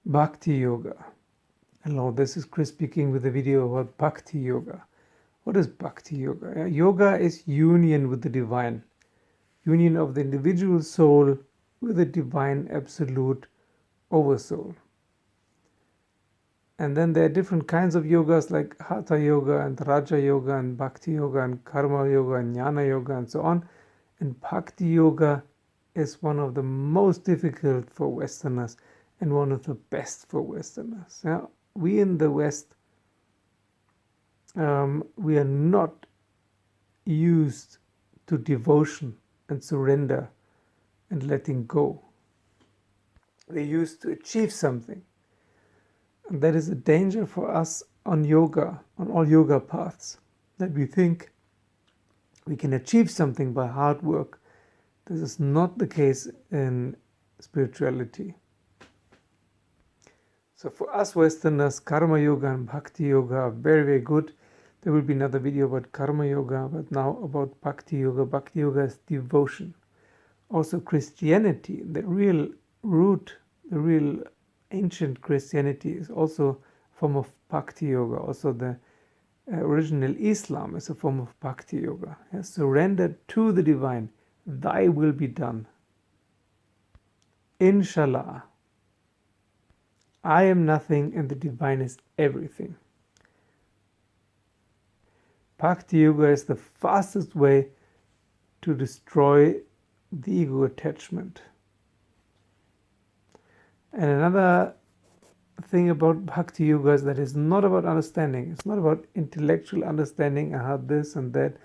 Bhakti Yoga. Hello, this is Chris speaking with a video about Bhakti Yoga. What is Bhakti Yoga? Yoga is union with the divine, union of the individual soul with the divine absolute oversoul. And then there are different kinds of yogas like Hatha Yoga and Raja Yoga and Bhakti Yoga and Karma Yoga and Jnana Yoga and so on. And Bhakti Yoga is one of the most difficult for Westerners and one of the best for Westerners. We in the West, we are not used to devotion and surrender and letting go. We're used to achieve something. And that is a danger for us on yoga, on all yoga paths, that we think we can achieve something by hard work. This is not the case in spirituality. So for us Westerners, Karma Yoga and Bhakti Yoga are very, very good. There will be another video about Karma Yoga, but now about Bhakti Yoga. Bhakti Yoga is devotion. Also Christianity, the real root, the real ancient Christianity is also a form of Bhakti Yoga. Also the original Islam is a form of Bhakti Yoga. Surrender to the divine. Thy will be done. Inshallah. I am nothing and the divine is everything. Bhakti Yoga is the fastest way to destroy the ego attachment. And another thing about Bhakti Yoga is that it's not about understanding. It's not about intellectual understanding and how this and that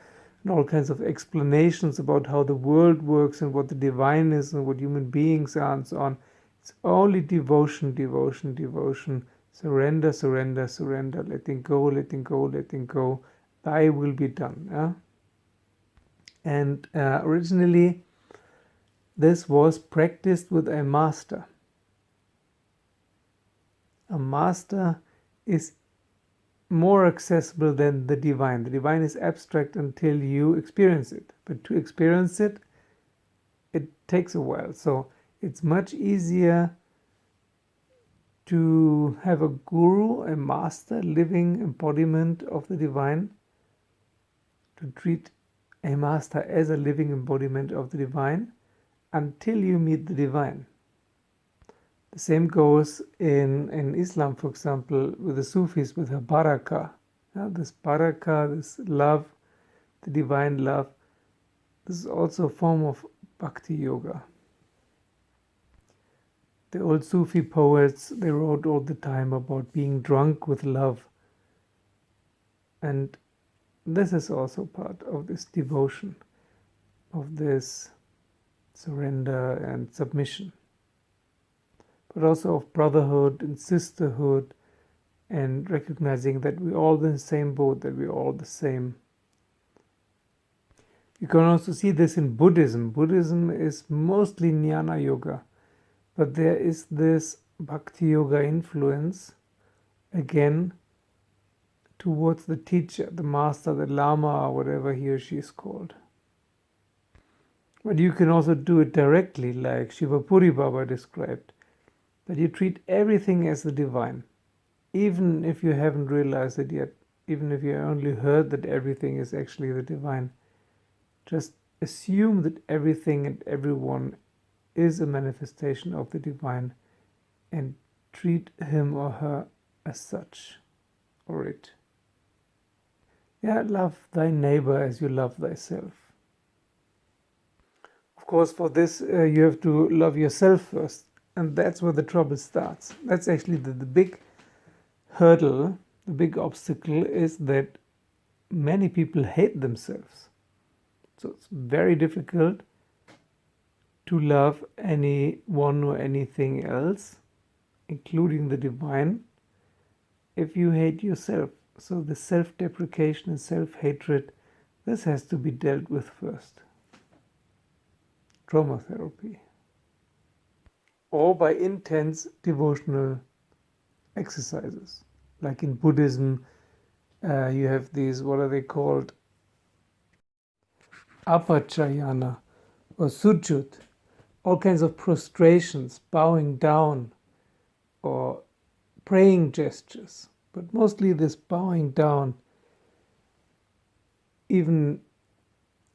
and all kinds of explanations about how the world works and what the divine is and what human beings are and so on. It's only devotion, devotion, devotion. Surrender, surrender, surrender. Letting go, letting go, letting go. Thy will be done. Yeah? And originally, this was practiced with a master. A master is more accessible than the divine. The divine is abstract until you experience it. But to experience it, it takes a while. So it's much easier to have a guru, a master, living embodiment of the divine, to treat a master as a living embodiment of the divine until you meet the divine. The same goes in Islam, for example, with the Sufis, with her baraka. This baraka, this love, the divine love, this is also a form of Bhakti Yoga. The old Sufi poets, they wrote all the time about being drunk with love. And this is also part of this devotion, of this surrender and submission. But also of brotherhood and sisterhood and recognizing that we're all in the same boat, that we're all the same. You can also see this in Buddhism. Buddhism is mostly Jnana Yoga, but there is this Bhakti Yoga influence, again, towards the teacher, the master, the Lama, or whatever he or she is called. But you can also do it directly, like Shivapuri Baba described, that you treat everything as the divine, even if you haven't realized it yet, even if you only heard that everything is actually the divine. Just assume that everything and everyone is a manifestation of the divine and treat him or her as such, or it. Love thy neighbor as you love thyself. Of course, for this you have to love yourself first. And that's where the trouble starts. That's actually the big hurdle, the big obstacle is that many people hate themselves. So it's very difficult to love anyone or anything else, including the divine, if you hate yourself. So the self-deprecation and self-hatred, this has to be dealt with first. Trauma therapy. Or by intense devotional exercises. Like in Buddhism, you have these, what are they called? Apachayana or sujut. All kinds of prostrations, bowing down, or praying gestures, but mostly this bowing down, even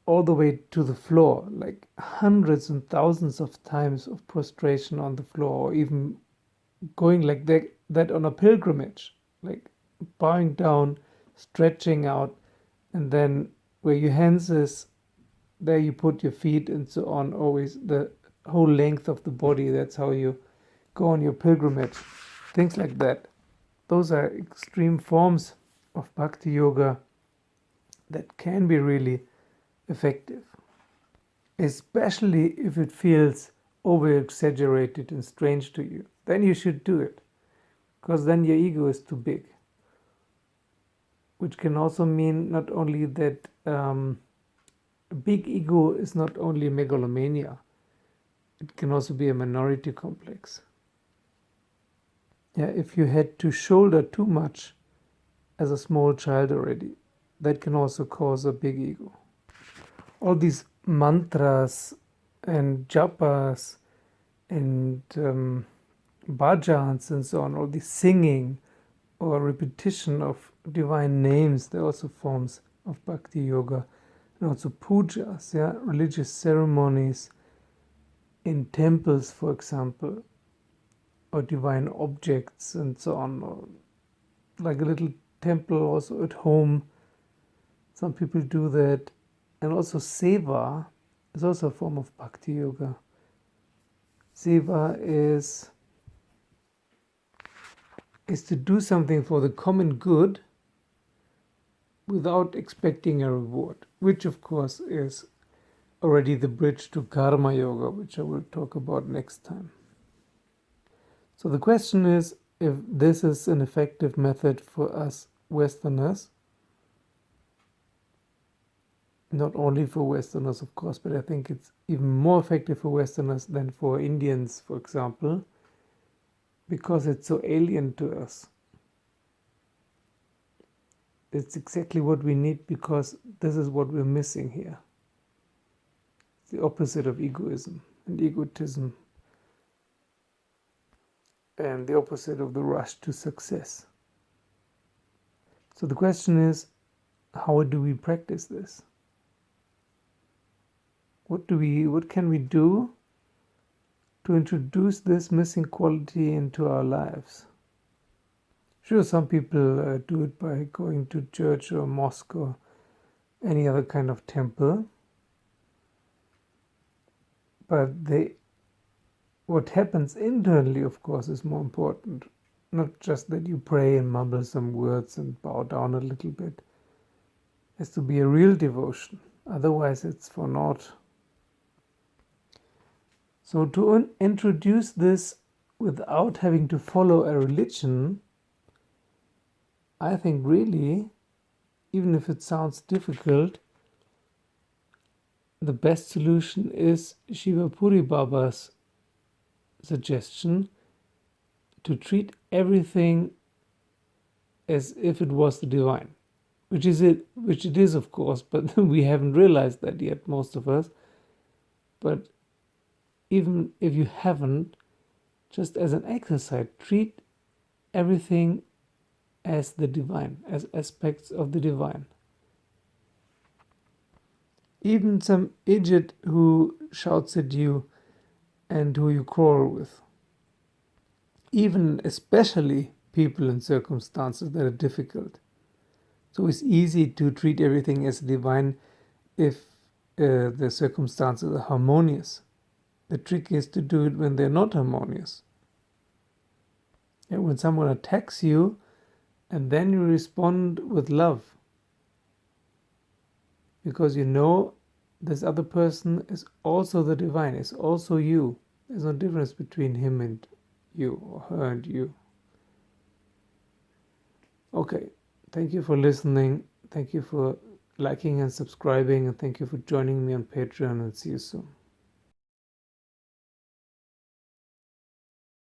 all the way to the floor, like hundreds and thousands of times of prostration on the floor, or even going like that on a pilgrimage, like bowing down, stretching out, and then where your hands is, there you put your feet and so on, always the whole length of the body. That's how you go on your pilgrimage. Things like that. Those are extreme forms of Bhakti Yoga that can be really effective, especially if it feels over exaggerated and strange to you. Then you should do it, because then your ego is too big. Which can also mean not only that a big ego is not only megalomania, it can also be a minority complex. Yeah, if you had to shoulder too much as a small child already, that can also cause a big ego. All these mantras and japas and bhajans and so on, all this singing or repetition of divine names, they're also forms of Bhakti Yoga. And also pujas, yeah, religious ceremonies in temples, for example, or divine objects and so on, or like a little temple also at home. Some people do that. And also seva is also a form of Bhakti Yoga. Seva is to do something for the common good without expecting a reward, which of course is already the bridge to karma yoga, which I will talk about next time. So the question is if this is an effective method for us Westerners. Not only for Westerners, of course, but I think it's even more effective for Westerners than for Indians, for example, because it's so alien to us. It's exactly what we need, because this is what we're missing here. It's the opposite of egoism and egotism, and the opposite of the rush to success. So the question is, how do we practice this? What can we do to introduce this missing quality into our lives? Sure, some people do it by going to church or mosque or any other kind of temple. But what happens internally, of course, is more important. Not just that you pray and mumble some words and bow down a little bit. It has to be a real devotion. Otherwise, it's for naught. So to introduce this without having to follow a religion, I think really, even if it sounds difficult, the best solution is Shiva Puri Baba's suggestion to treat everything as if it was the divine, which it is, of course, but we haven't realized that yet, most of us. But even if you haven't, just as an exercise, treat everything as the divine, as aspects of the divine. Even some idiot who shouts at you and who you quarrel with. Even especially people in circumstances that are difficult. So it's easy to treat everything as divine if the circumstances are harmonious. The trick is to do it when they're not harmonious. And when someone attacks you, and then you respond with love. Because you know this other person is also the divine, is also you. There's no difference between him and you, or her and you. Okay, thank you for listening. Thank you for liking and subscribing, and thank you for joining me on Patreon, and see you soon.